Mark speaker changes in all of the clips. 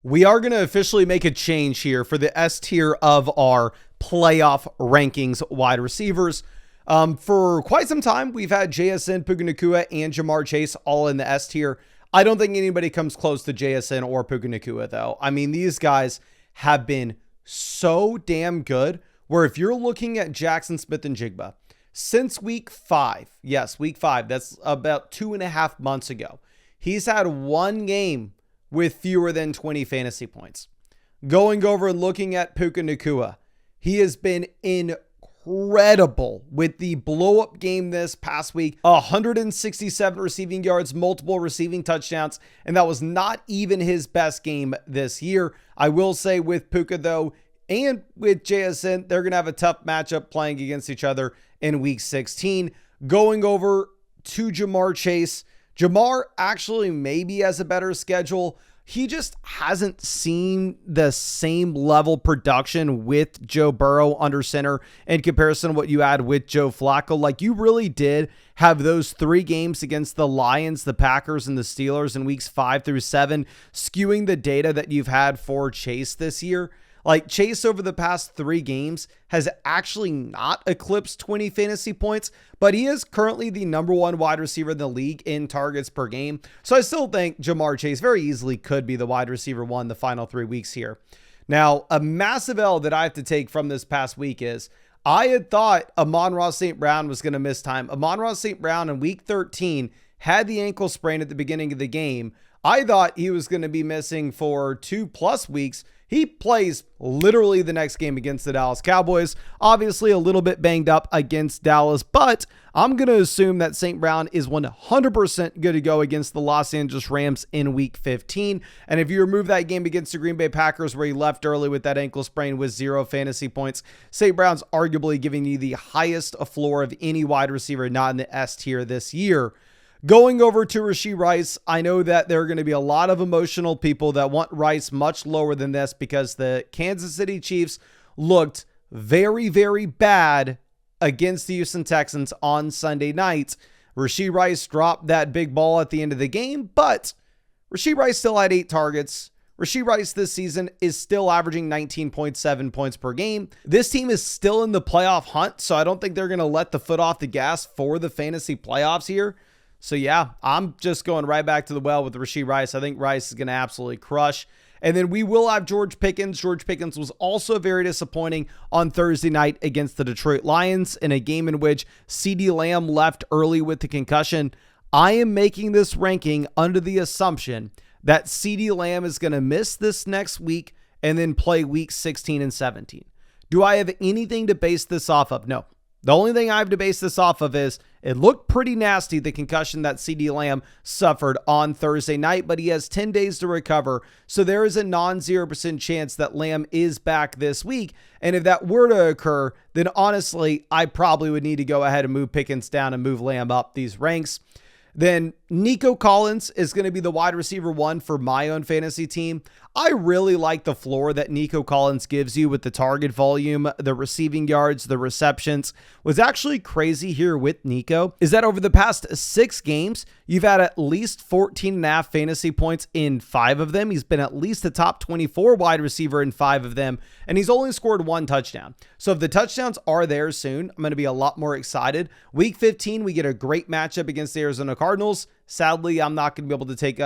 Speaker 1: We are going to officially make a change here for the S tier of our playoff rankings wide receivers. For quite some time, we've had JSN, Puka Nacua, and Ja'Marr Chase all in the S tier. I don't think anybody comes close to JSN or Puka Nacua, though. I mean, these guys have been so damn good, where if you're looking at Jackson Smith and Jigba, since week 5, yes, week 5, that's about 2.5 months ago, he's had one game with fewer than 20 fantasy points. Going over and looking at Puka Nacua, he has been incredible with the blow-up game this past week. 167 receiving yards, multiple receiving touchdowns, and that was not even his best game this year. I will say with Puka, though, and with JSN, they're going to have a tough matchup playing against each other in week 16. Going over to Ja'Marr Chase, Ja'Marr actually maybe has a better schedule. He just hasn't seen the same level production with Joe Burrow under center in comparison to what you had with Joe Flacco. Like, you really did have those 3 games against the Lions, the Packers, and the Steelers in weeks 5 through 7, skewing the data that you've had for Chase this year. Like, Chase over the past 3 games has actually not eclipsed 20 fantasy points, but he is currently the number 1 wide receiver in the league in targets per game. So I still think Ja'Marr Chase very easily could be the wide receiver 1 the final 3 weeks here. Now, a massive L that I have to take from this past week is I had thought Amon-Ra St. Brown was going to miss time. Amon-Ra St. Brown in week 13 had the ankle sprain at the beginning of the game. I thought he was going to be missing for 2+ weeks. He plays literally the next game against the Dallas Cowboys. Obviously a little bit banged up against Dallas, but I'm going to assume that St. Brown is 100% good to go against the Los Angeles Rams in week 15. And if you remove that game against the Green Bay Packers where he left early with that ankle sprain with 0 fantasy points, St. Brown's arguably giving you the highest floor of any wide receiver not in the S tier this year. Going over to Rashee Rice, I know that there are going to be a lot of emotional people that want Rice much lower than this because the Kansas City Chiefs looked very, very bad against the Houston Texans on Sunday night. Rashee Rice dropped that big ball at the end of the game, but Rashee Rice still had 8 targets. Rashee Rice this season is still averaging 19.7 points per game. This team is still in the playoff hunt, so I don't think they're going to let the foot off the gas for the fantasy playoffs here. So yeah, I'm just going right back to the well with Rashee Rice. I think Rice is going to absolutely crush. And then we will have George Pickens. George Pickens was also very disappointing on Thursday night against the Detroit Lions in a game in which CeeDee Lamb left early with the concussion. I am making this ranking under the assumption that CeeDee Lamb is going to miss this next week and then play week 16 and 17. Do I have anything to base this off of? No. The only thing I have to base this off of is it looked pretty nasty, the concussion that CeeDee Lamb suffered on Thursday night, but he has 10 days to recover. So there is a non-0% chance that Lamb is back this week. And if that were to occur, then honestly, I probably would need to go ahead and move Pickens down and move Lamb up these ranks. Then Nico Collins is going to be the wide receiver 1 for my own fantasy team. I really like the floor that Nico Collins gives you with the target volume, the receiving yards, the receptions. What's actually crazy here with Nico is that over the past 6 games, you've had at least 14.5 fantasy points in 5 of them. He's been at least a top 24 wide receiver in 5 of them, and he's only scored 1 touchdown. So if the touchdowns are there soon, I'm going to be a lot more excited. Week 15, we get a great matchup against the Arizona Cardinals. Sadly, I'm not going to be able to take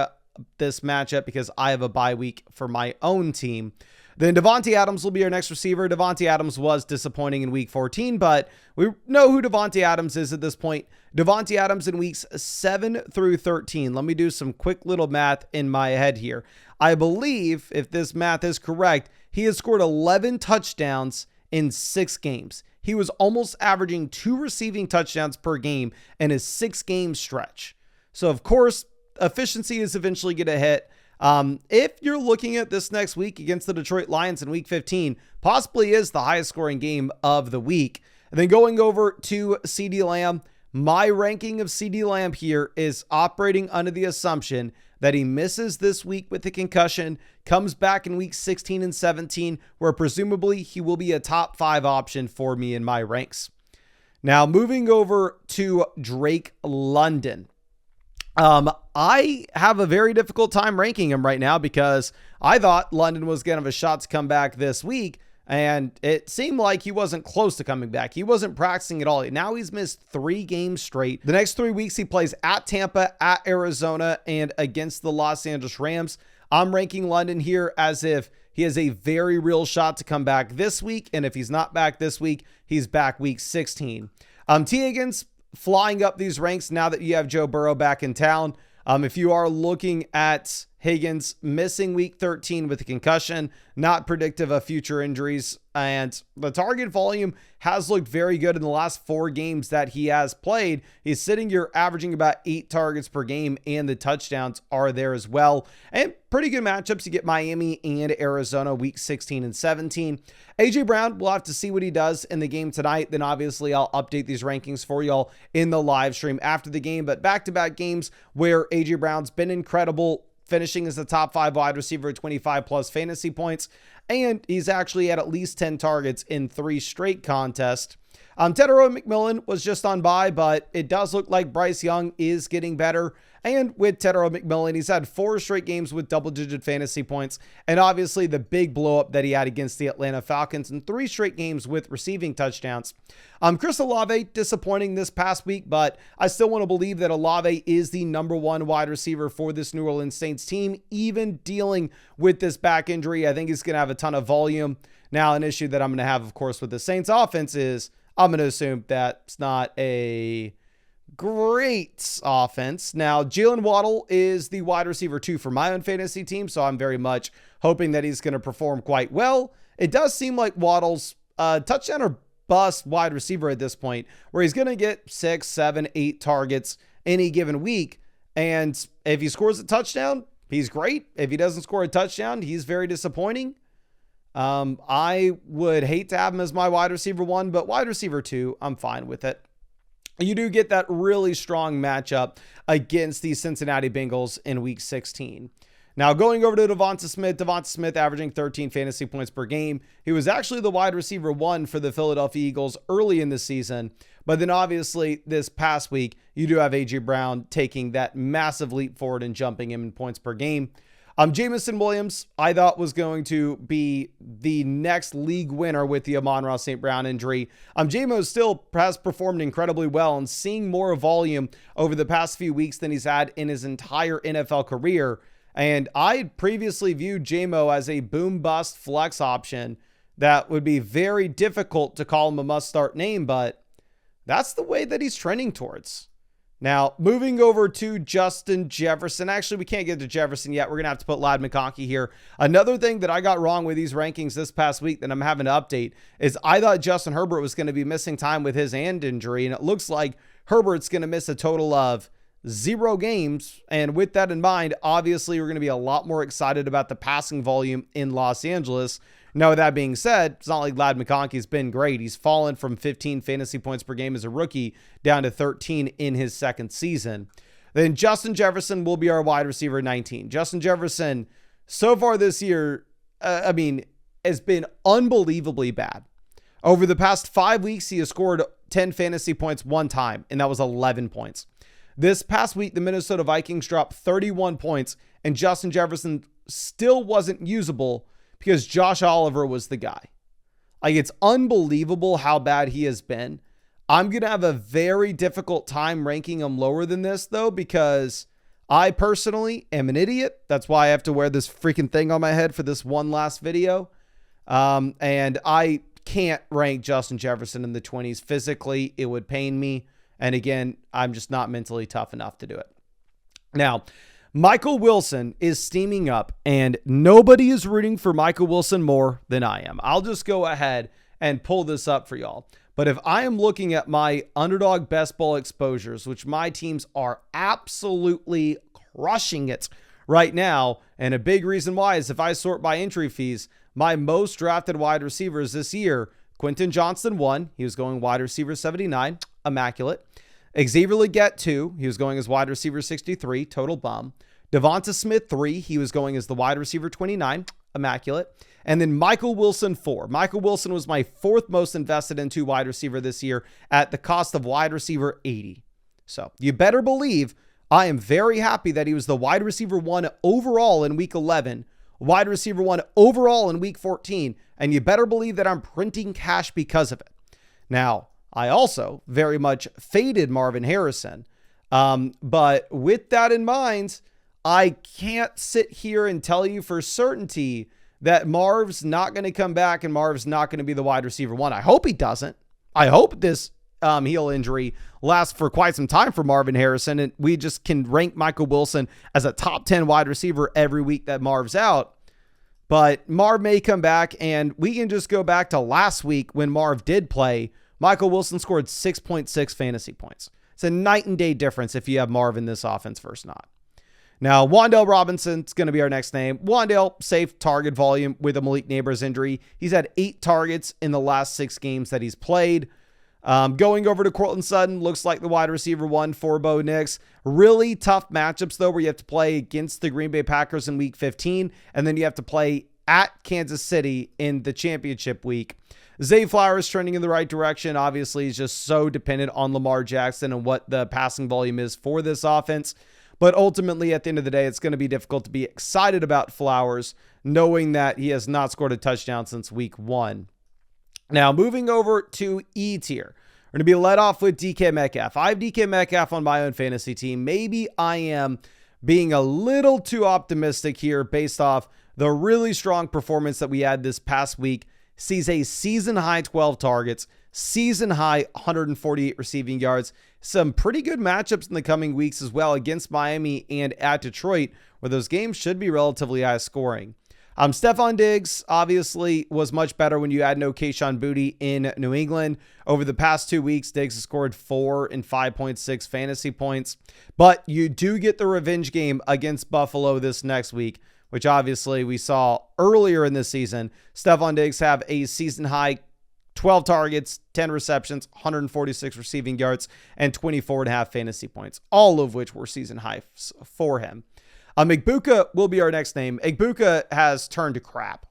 Speaker 1: this matchup because I have a bye week for my own team. Then Davante Adams will be our next receiver. Davante Adams was disappointing in week 14, but we know who Davante Adams is at this point. Davante Adams in weeks 7 through 13. Let me do some quick little math in my head here. I believe, if this math is correct, he has scored 11 touchdowns in 6 games. He was almost averaging 2 receiving touchdowns per game in a 6-game stretch. So, of course, efficiency is eventually going to hit. If you're looking at this next week against the Detroit Lions in week 15, possibly is the highest scoring game of the week. And then going over to CeeDee Lamb, my ranking of CeeDee Lamb here is operating under the assumption that he misses this week with the concussion, comes back in week 16 and 17, where presumably he will be a top 5 option for me in my ranks. Now, moving over to Drake London. I have a very difficult time ranking him right now because I thought London was going to have a shot to come back this week, and it seemed like he wasn't close to coming back. He wasn't practicing at all. Now he's missed 3 games straight. The next 3 weeks he plays at Tampa, at Arizona, and against the Los Angeles Rams. I'm ranking London here as if he has a very real shot to come back this week, and if he's not back this week, he's back week 16. T. Higgins flying up these ranks now that you have Joe Burrow back in town. If you are looking at Higgins missing week 13 with a concussion, not predictive of future injuries, and the target volume has looked very good in the last 4 games that he has played. He's sitting here averaging about 8 targets per game, and the touchdowns are there as well. And pretty good matchups. You get Miami and Arizona week 16 and 17. AJ Brown, we'll have to see what he does in the game tonight. Then obviously I'll update these rankings for y'all in the live stream after the game. But back-to-back games where AJ Brown's been incredible, finishing as the top 5 wide receiver at 25 plus fantasy points. And he's actually had at least 10 targets in 3 straight contests. Tedero McMillan was just on bye, but it does look like Bryce Young is getting better. And with Tedero McMillan, he's had 4 straight games with double-digit fantasy points. And obviously the big blow-up that he had against the Atlanta Falcons and 3 straight games with receiving touchdowns. Chris Olave, disappointing this past week, but I still want to believe that Olave is the number 1 wide receiver for this New Orleans Saints team, even dealing with this back injury. I think he's going to have a ton of volume. Now, an issue that I'm going to have, of course, with the Saints offense is I'm going to assume that's not a great offense. Now, Jalen Waddle is the wide receiver 2 for my own fantasy team, so I'm very much hoping that he's going to perform quite well. It does seem like Waddle's touchdown or bust wide receiver at this point, where he's going to get 6, 7, 8 targets any given week. And if he scores a touchdown, he's great. If he doesn't score a touchdown, he's very disappointing. I would hate to have him as my wide receiver 1, but wide receiver 2, I'm fine with it. You do get that really strong matchup against the Cincinnati Bengals in week 16. Now, going over to Devonta Smith averaging 13 fantasy points per game. He was actually the wide receiver 1 for the Philadelphia Eagles early in the season. But then obviously this past week, you do have AJ Brown taking that massive leap forward and jumping him in points per game. Jameson Williams, I thought was going to be the next league winner with the Amon-Ra St. Brown injury. Jamo still has performed incredibly well and seeing more volume over the past few weeks than he's had in his entire NFL career. And I had previously viewed Jamo as a boom-bust flex option that would be very difficult to call him a must-start name, but that's the way that he's trending towards. Now, moving over to Justin Jefferson. Actually, we can't get to Jefferson yet. We're going to have to put Ladd McConkey here. Another thing that I got wrong with these rankings this past week that I'm having to update is I thought Justin Herbert was going to be missing time with his hand injury, and it looks like Herbert's going to miss a total of 0 games. And with that in mind, obviously, we're going to be a lot more excited about the passing volume in Los Angeles. Now, with that being said, it's not like Ladd McConkey's been great. He's fallen from 15 fantasy points per game as a rookie down to 13 in his second season. Then Justin Jefferson will be our wide receiver 19. Justin Jefferson, so far this year, has been unbelievably bad. Over the past 5 weeks, he has scored 10 fantasy points 1 time, and that was 11 points. This past week, the Minnesota Vikings dropped 31 points, and Justin Jefferson still wasn't usable because Josh Oliver was the guy. Like, it's unbelievable how bad he has been. I'm going to have a very difficult time ranking him lower than this, though, because I personally am an idiot. That's why I have to wear this freaking thing on my head for this one last video. And I can't rank Justin Jefferson in the 20s. Physically, it would pain me. And again, I'm just not mentally tough enough to do it. Now, Michael Wilson is steaming up, and nobody is rooting for Michael Wilson more than I am. I'll just go ahead and pull this up for y'all. But if I am looking at my Underdog Best Ball exposures, which my teams are absolutely crushing it right now, and a big reason why is if I sort by entry fees, my most drafted wide receivers this year, Quentin Johnston 1, he was going wide receiver 79, immaculate. Xavier Legette 2, he was going as wide receiver 63, total bum. Devonta Smith 3, he was going as the wide receiver 29, immaculate. And then Michael Wilson 4. Michael Wilson was my 4th most invested into wide receiver this year at the cost of wide receiver 80. So you better believe I am very happy that he was the wide receiver 1 overall in week 11, wide receiver 1 overall in week 14, and you better believe that I'm printing cash because of it. Now, I also very much faded Marvin Harrison, but with that in mind, I can't sit here and tell you for certainty that Marv's not going to come back and Marv's not going to be the wide receiver 1. I hope he doesn't. I hope this heel injury lasts for quite some time for Marvin Harrison, and we just can rank Michael Wilson as a top 10 wide receiver every week that Marv's out. But Marv may come back, and we can just go back to last week when Marv did play. Michael Wilson scored 6.6 fantasy points. It's a night and day difference if you have Marv in this offense versus not. Now, Wan'Dale Robinson's going to be our next name. Wan'Dale, safe target volume with a Malik Neighbors injury. He's had 8 targets in the last 6 games that he's played. Going over to Courtland Sutton, looks like the wide receiver 1 for Bo Nix. Really tough matchups, though, where you have to play against the Green Bay Packers in week 15, and then you have to play at Kansas City in the championship week. Zay Flowers trending in the right direction. Obviously, he's just so dependent on Lamar Jackson and what the passing volume is for this offense. But ultimately, at the end of the day, it's going to be difficult to be excited about Flowers, knowing that he has not scored a touchdown since week 1. Now, moving over to E tier, we're going to be led off with DK Metcalf. I have DK Metcalf on my own fantasy team. Maybe I am being a little too optimistic here based off the really strong performance that we had this past week. Sees a season-high 12 targets, season-high 148 receiving yards. Some pretty good matchups in the coming weeks as well against Miami and at Detroit, where those games should be relatively high scoring. Stephon Diggs obviously was much better when you had no Kayshon Boutte in New England. Over the past 2 weeks, Diggs has scored 4 and 5.6 fantasy points. But you do get the revenge game against Buffalo this next week, which obviously we saw earlier in this season. Stephon Diggs have a season-high 12 targets, 10 receptions, 146 receiving yards, and 24.5 fantasy points, all of which were season highs for him. Igbuka will be our next name. Igbuka has turned to crap.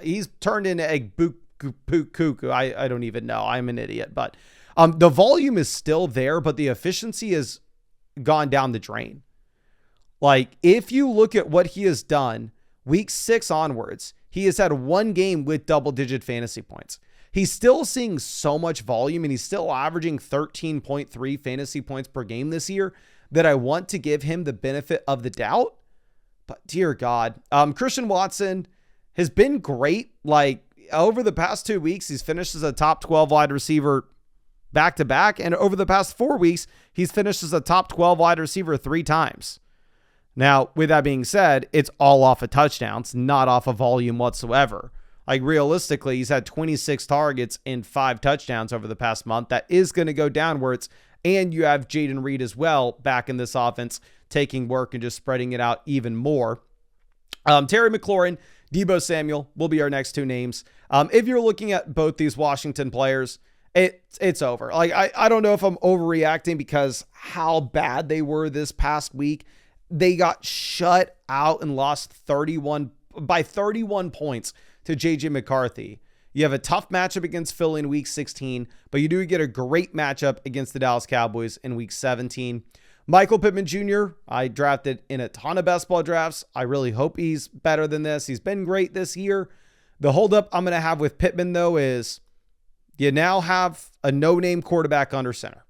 Speaker 1: He's turned into Igbuka. I don't even know. I'm an idiot. But the volume is still there, but the efficiency has gone down the drain. If you look at what he has done, week 6 onwards, he has had 1 game with double-digit fantasy points. He's still seeing so much volume, and he's still averaging 13.3 fantasy points per game this year, that I want to give him the benefit of the doubt. But dear God, Christian Watson has been great. Over the past 2 weeks, he's finished as a top 12 wide receiver back-to-back. And over the past 4 weeks, he's finished as a top 12 wide receiver 3 times. Now, with that being said, it's all off of touchdowns, not off of volume whatsoever. Realistically, he's had 26 targets and 5 touchdowns over the past month. That is going to go downwards. And you have Jaden Reed as well back in this offense, taking work and just spreading it out even more. Terry McLaurin, Deebo Samuel will be our next 2 names. If you're looking at both these Washington players, it's over. I don't know if I'm overreacting because how bad they were this past week. They got shut out and lost 31 points to JJ McCarthy. You have a tough matchup against Philly in week 16, but you do get a great matchup against the Dallas Cowboys in week 17. Michael Pittman Jr., I drafted in a ton of best ball drafts. I really hope he's better than this. He's been great this year. The holdup I'm going to have with Pittman, though, is you now have a no-name quarterback under center.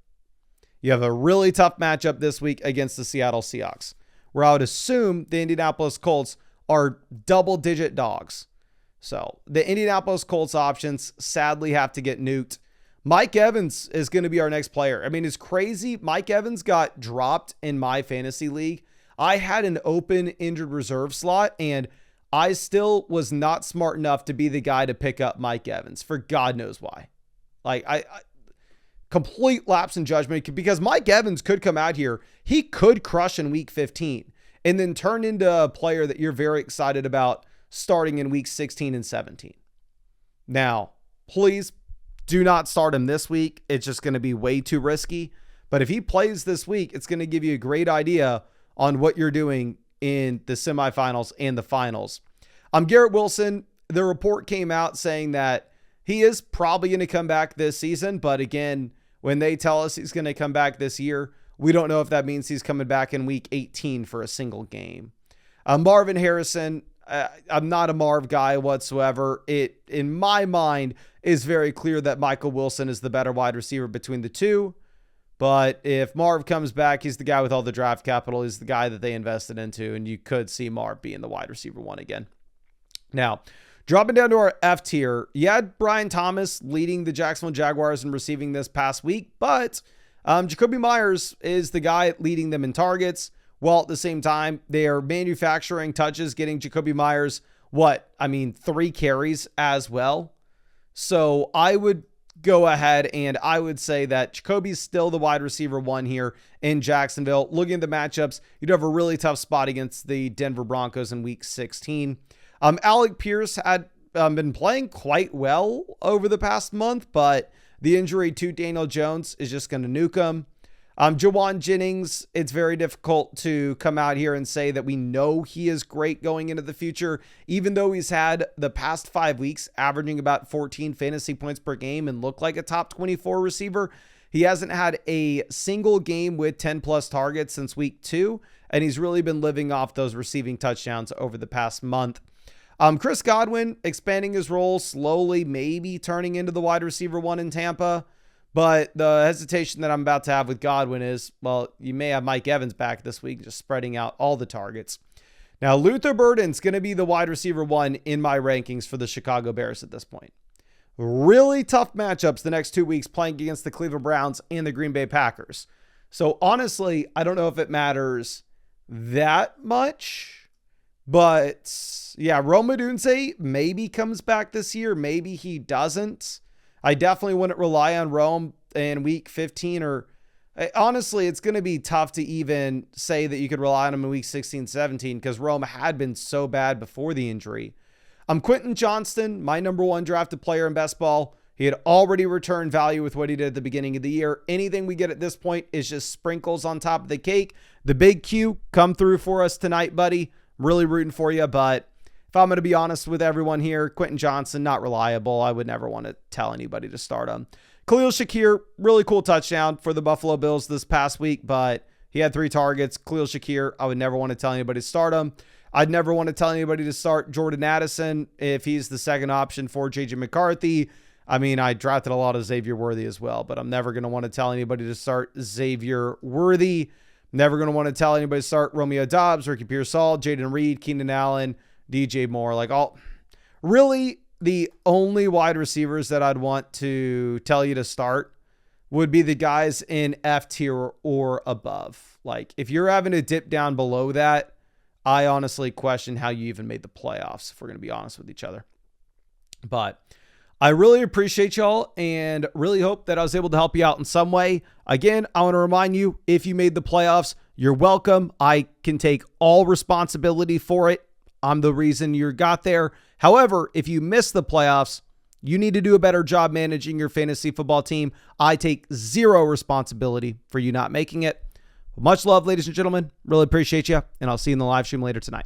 Speaker 1: You have a really tough matchup this week against the Seattle Seahawks, where I would assume the Indianapolis Colts are double-digit dogs. So the Indianapolis Colts options sadly have to get nuked. Mike Evans is going to be our next player. I mean, it's crazy. Mike Evans got dropped in my fantasy league. I had an open injured reserve slot, and I still was not smart enough to be the guy to pick up Mike Evans for God knows why. I complete lapse in judgment, because Mike Evans could come out here. He could crush in week 15 and then turn into a player that you're very excited about starting in week 16 and 17. Now, please do not start him this week. It's just going to be way too risky. But if he plays this week, it's going to give you a great idea on what you're doing in the semifinals and the finals. Garrett Wilson, the report came out saying that he is probably going to come back this season. But again, when they tell us he's going to come back this year, We don't know if that means he's coming back in week 18 for a single game. Marvin Harrison, I'm not a Marv guy whatsoever. It, in my mind, is very clear that Michael Wilson is the better wide receiver between the two. But if Marv comes back, he's the guy with all the draft capital. He's the guy that they invested into, and you could see Marv being the wide receiver one again. Now, dropping down to our F tier, you had Brian Thomas leading the Jacksonville Jaguars in receiving this past week, but Jacoby Myers is the guy leading them in targets, while at the same time, they are manufacturing touches, getting Jacoby Myers, 3 carries as well. So I would go ahead and I would say that Jacoby's still the wide receiver one here in Jacksonville. Looking at the matchups, you'd have a really tough spot against the Denver Broncos in week 16. Alec Pierce had been playing quite well over the past month, but the injury to Daniel Jones is just going to nuke him. Jawan Jennings, it's very difficult to come out here and say that we know he is great going into the future, even though he's had the past 5 weeks averaging about 14 fantasy points per game and looked like a top 24 receiver. He hasn't had a single game with 10 plus targets since week 2, and he's really been living off those receiving touchdowns over the past month. Chris Godwin expanding his role slowly, maybe turning into the wide receiver one in Tampa. But the hesitation that I'm about to have with Godwin is, well, you may have Mike Evans back this week, just spreading out all the targets. Now, Luther Burden's going to be the wide receiver one in my rankings for the Chicago Bears at this point. Really tough matchups the next 2 weeks playing against the Cleveland Browns and the Green Bay Packers. So honestly, I don't know if it matters that much. But yeah, Rome Odunze maybe comes back this year. Maybe he doesn't. I definitely wouldn't rely on Rome in week 15 or honestly, it's going to be tough to even say that you could rely on him in week 16, 17 because Rome had been so bad before the injury. Quentin Johnston, my number one drafted player in best ball. He had already returned value with what he did at the beginning of the year. Anything we get at this point is just sprinkles on top of the cake. The big Q, come through for us tonight, buddy. I'm really rooting for you, but if I'm going to be honest with everyone here, Quentin Johnson, not reliable. I would never want to tell anybody to start him. Khalil Shakir, really cool touchdown for the Buffalo Bills this past week, but he had 3 targets. Khalil Shakir, I would never want to tell anybody to start him. I'd never want to tell anybody to start Jordan Addison if he's the second option for J.J. McCarthy. I mean, I drafted a lot of Xavier Worthy as well, but I'm never going to want to tell anybody to start Xavier Worthy. Never going to want to tell anybody to start Romeo Doubs, Ricky Pearsall, Jaden Reed, Keenan Allen, DJ Moore. Really, the only wide receivers that I'd want to tell you to start would be the guys in F tier or above. Like, if you're having to dip down below that, I honestly question how you even made the playoffs, if we're going to be honest with each other. But I really appreciate y'all and really hope that I was able to help you out in some way. Again, I want to remind you, if you made the playoffs, you're welcome. I can take all responsibility for it. I'm the reason you got there. However, if you miss the playoffs, you need to do a better job managing your fantasy football team. I take zero responsibility for you not making it. Much love, ladies and gentlemen. Really appreciate you, and I'll see you in the live stream later tonight.